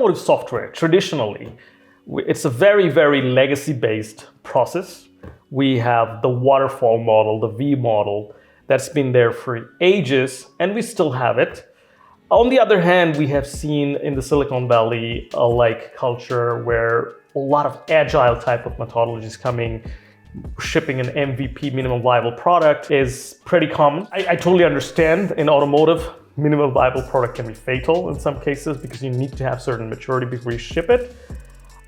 automotive software, traditionally, it's a very, very legacy-based process. We have the waterfall model, the V model, that's been there for ages, and we still have it. On the other hand, we have seen in the Silicon Valley like culture where a lot of agile type of methodologies coming, shipping an MVP, minimum viable product, is pretty common. I totally understand in automotive, minimum viable product can be fatal in some cases because you need to have certain maturity before you ship it.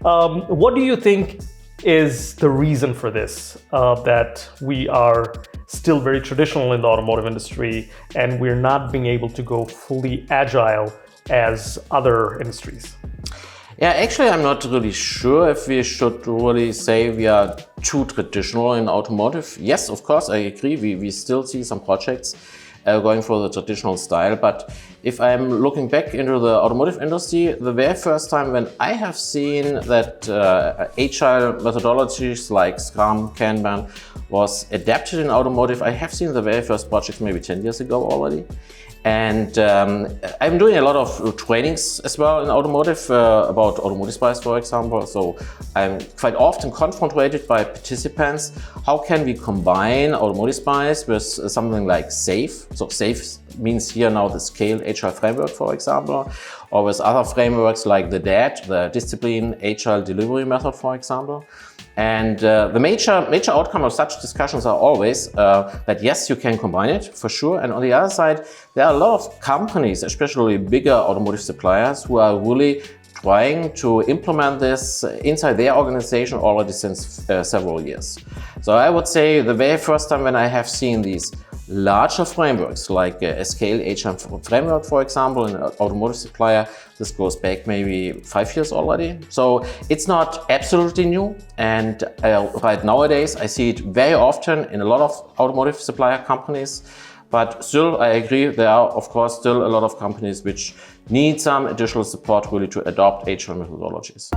What do you think is the reason for this, that we are still very traditional in the automotive industry and we're not being able to go fully agile as other industries? Yeah, actually, I'm not really sure if we should really say we are too traditional in automotive. Yes, of course, I agree. We still see some projects going for the traditional style. But if I'm looking back into the automotive industry, the very first time when I have seen that agile methodologies like Scrum, Kanban was adapted in automotive, I have seen the very first project maybe 10 years ago already. And I'm doing a lot of trainings as well in automotive about automotive spice, for example. So I'm quite often confronted by participants. How can we combine automotive spice with something like SAFe? So SAFe means here now the Scale Agile Framework, for example, or with other frameworks like the DAD, the Discipline Agile Delivery Method, for example. And the major outcome of such discussions are always that yes, you can combine it for sure. And on the other side, there are a lot of companies, especially bigger automotive suppliers, who are really trying to implement this inside their organization already since several years. So I would say the very first time when I have seen these larger frameworks like a Scale Agile Framework, for example, in an automotive supplier, this goes back maybe 5 years already. So it's not absolutely new. And right nowadays, I see it very often in a lot of automotive supplier companies. But still, I agree, there are, of course, still a lot of companies which need some additional support really to adopt agile methodologies.